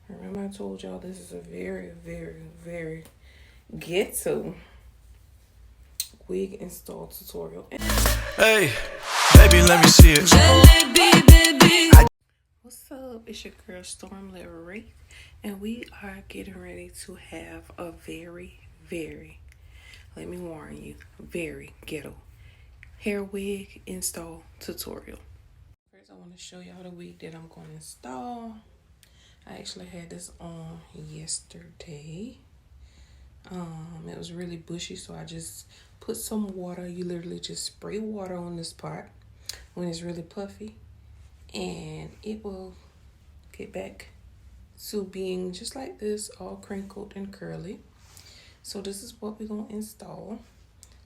Remember I told y'all this is a very, very, very ghetto wig install tutorial. Hey, baby, let me see it. What's up? It's your girl Stormleirwraith, and we are getting ready to have a very, very, let me warn you, very ghetto hair wig install tutorial. First, I want to show y'all the wig that I'm going to install. I actually had this on yesterday. It was really bushy, so I just put some water. You literally just spray water on this part when it's really puffy, and it will get back to being just like this, all crinkled and curly. So this is what we're gonna install.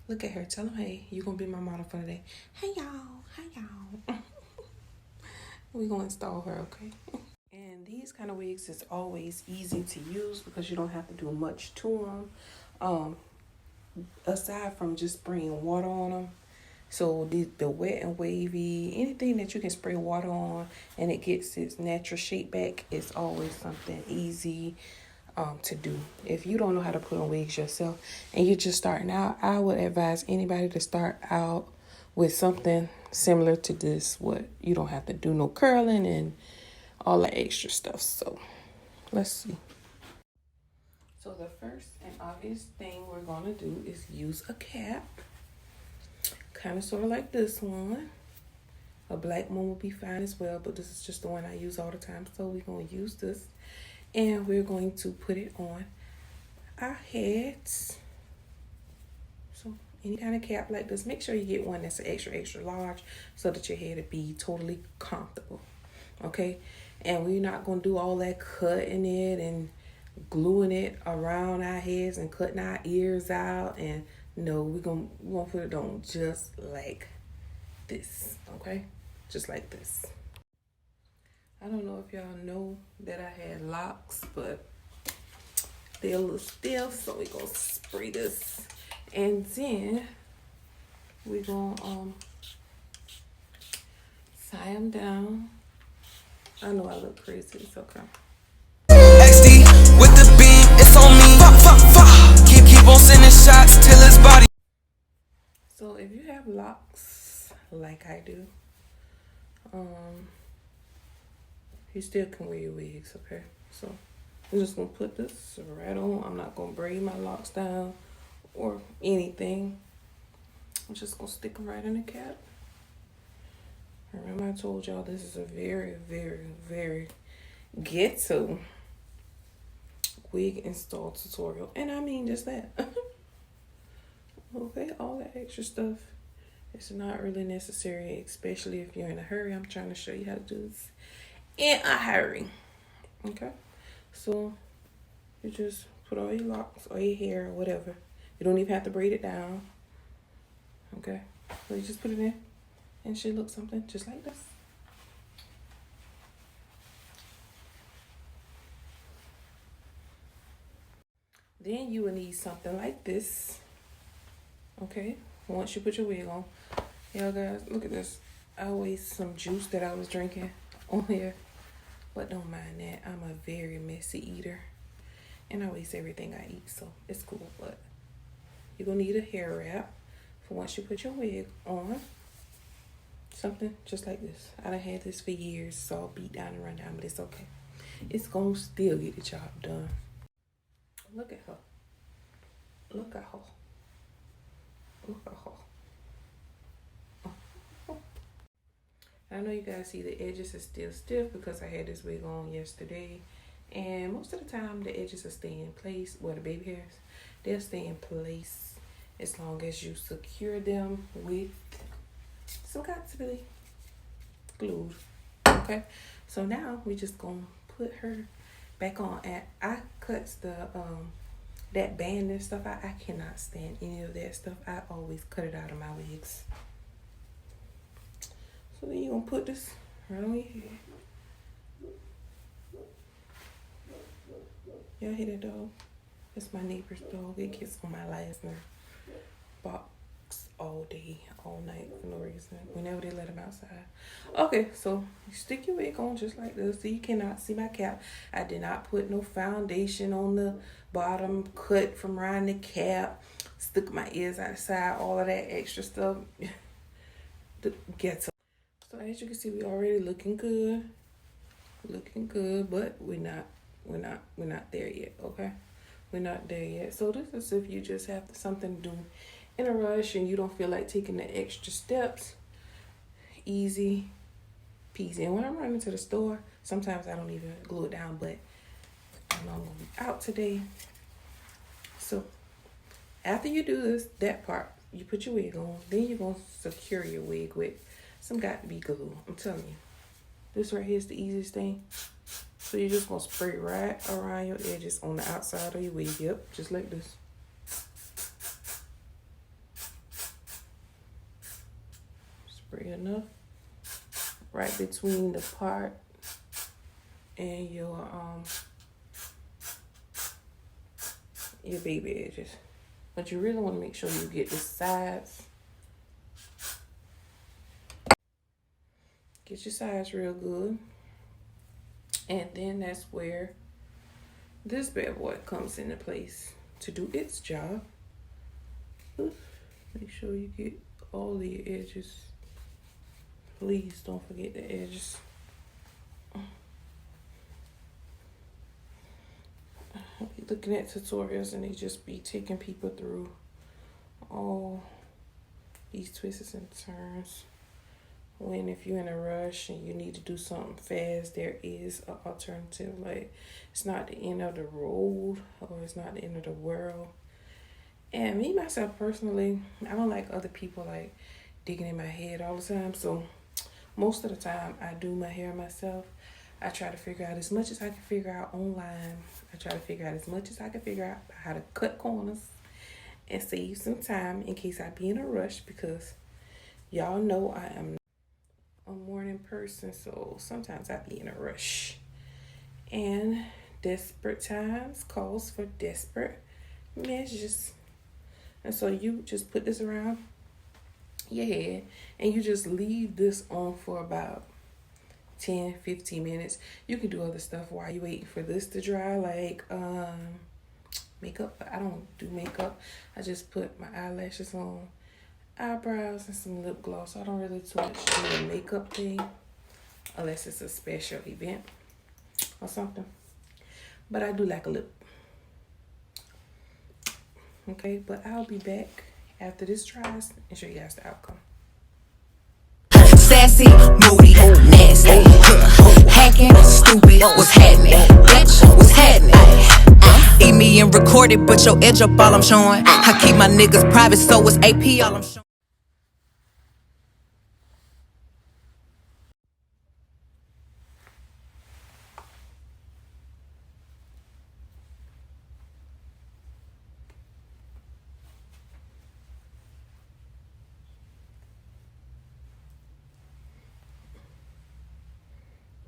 Look at her. Tell them, hey, you're gonna be my model for today. Hey y'all, hey y'all. We're gonna install her, okay? And these kind of wigs is always easy to use because you don't have to do much to them. Aside from just spraying water on them. So the wet and wavy, anything that you can spray water on and it gets its natural shape back is always something easy to do. If you don't know how to put on wigs yourself and you're just starting out, I would advise anybody to start out with something similar to this. What you don't have to do no curling and all that extra stuff. So let's see. So the first and obvious thing we're going to do is use a cap. Kind of sort of like this one. A black one will be fine as well, but this is just the one I use all the time. So we're going to use this. And we're going to put it on our heads. So any kind of cap like this, make sure you get one that's an extra, extra large so that your head will be totally comfortable. Okay? And we're not going to do all that cutting it and gluing it around our heads and cutting our ears out. And no, we're gonna put it on just like this. Okay? Just like this. I don't know if y'all know that I had locks, but they're a little stiff, so we're gonna spray this. And then we're gonna tie them down. I know I look crazy, it's okay. XD with the beam, it's on me. Keep on sending shots till his body. So if you have locks like I do, you still can wear your wigs, okay? So I'm just gonna put this right on. I'm not gonna braid my locks down or anything. I'm just gonna stick them right in the cap. Remember I told y'all this is a very, very, very ghetto wig install tutorial. And I mean just that. Okay, all that extra stuff is not really necessary, especially if you're in a hurry. I'm trying to show you how to do this in a hurry. Okay, so you just put all your locks or your hair or whatever. You don't even have to braid it down. Okay, so you just put it in and it should look something just like this. Then you will need something like this. Okay, once you put your wig on. Y'all guys, look at this. I waste some juice that I was drinking on here. But don't mind that. I'm a very messy eater. And I waste everything I eat, so it's cool. But you're going to need a hair wrap for once you put your wig on. Something just like this. I done had this for years, so I'll beat down and run down, but it's okay. It's going to still get the job done. Look at her. Look at her. Look at her. I know you guys see the edges are still stiff because I had this wig on yesterday. And most of the time, the edges will stay in place. Well, the baby hairs, they'll stay in place as long as you secure them with some cotton glued. Okay, so now we just gonna put her back on. And I cut the that band and stuff. I cannot stand any of that stuff. I always cut it out of my wigs. So then you're gonna put this right on your head. Y'all hear that dog? That's my neighbor's dog. It gets on my last nerve. Box all day, all night for no reason. Whenever they let them outside. Okay, so you stick your wig on just like this. So you cannot see my cap. I did not put no foundation on the bottom, cut from around the cap, stick my ears outside, all of that extra stuff. The ghetto. So as you can see, we already looking good. Looking good, but we're not there yet, okay? We're not there yet. So this is if you just have something to do in a rush and you don't feel like taking the extra steps. Easy peasy. And when I'm running to the store, sometimes I don't even glue it down, but I know I'm gonna be out today. So after you do this, that part, you put your wig on, then you're gonna secure your wig with some got to be glue. I'm telling you. This right here is the easiest thing. So you're just going to spray right around your edges on the outside of your wig. Yep, just like this. Spray enough. Right between the part and your baby edges. But you really want to make sure you get the sides. Get your sides real good. And then that's where this bad boy comes into place to do its job. Make sure you get all the edges. Please don't forget the edges. I'll be looking at tutorials and they just be taking people through all these twists and turns. When if you're in a rush and you need to do something fast, there is an alternative. Like, it's not the end of the road or it's not the end of the world. And me, myself, personally, I don't like other people, like, digging in my head all the time. So, most of the time, I do my hair myself. I try to figure out as much as I can figure out online. I try to figure out as much as I can figure out how to cut corners and save some time in case I be in a rush, because y'all know I am a morning person, so sometimes I be in a rush. And desperate times calls for desperate measures. And so you just put this around your head and you just leave this on for about 10-15 minutes. You can do other stuff while you're waiting for this to dry, like makeup. I don't do makeup. I just put my eyelashes on, eyebrows, and some lip gloss. I don't really too much do the makeup thing unless it's a special event or something. But I do like a lip. Okay, but I'll be back after this dries and show you guys the outcome. Sassy, moody, nasty, hacking, stupid, what's happening? Bitch, what's happening? Eat me and record it, but your edge up all I'm showing. I keep my niggas private, so it's AP all I'm showing.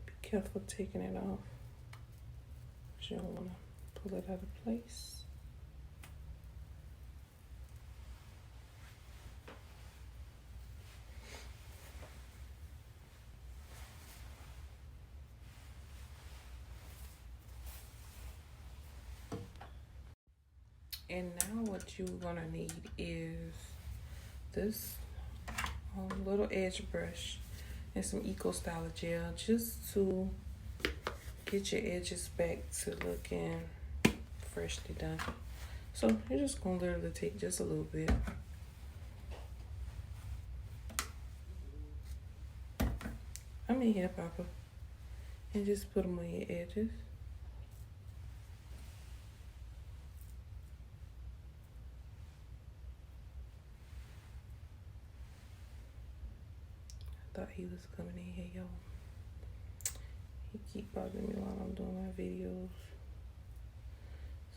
Be careful taking it off. You don't want to pull it out of place. And now what you're gonna need is this little edge brush and some Eco Styler gel, just to get your edges back to looking freshly done. So you're just gonna literally take just a little bit. I'm in here, Papa, and just put them on your edges. Thought he was coming in here, y'all. He keep bothering me while I'm doing my videos.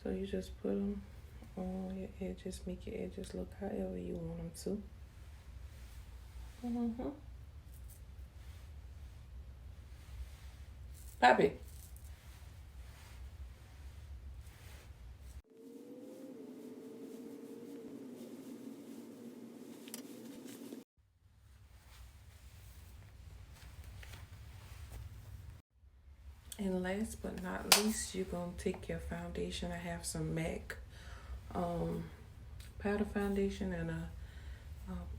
So you just put them on your edges, make your edges look however you want them to. Poppy. And last but not least, you're gonna take your foundation. I have some MAC powder foundation and a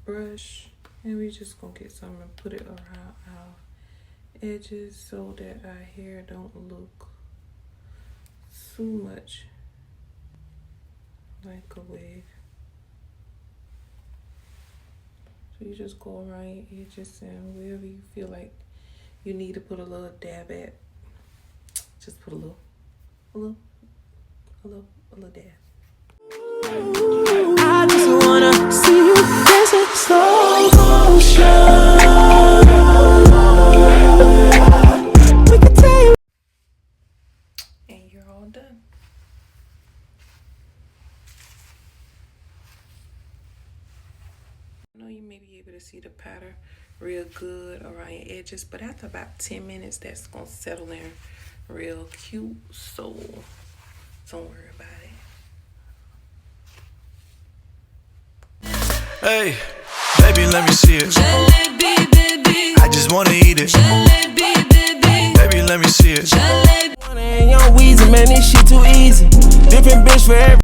brush, and we just gonna get some and put it around our edges so that our hair don't look too much like a wig. So you just go around your edges and wherever you feel like you need to put a little dab at, just put a little dab. I just wanna see you dancing slow motion. We can take. And you're all done. I know you may be able to see the powder real good around your edges, but after about 10 minutes, that's gonna settle in real cute. So don't worry about it. Hey, baby, let me see it. Jalebi, baby. I just wanna eat it. Jalebi, baby. Baby, let me see it. Jalebi. Young Weezy, man, this shit too easy. Different bitch for every.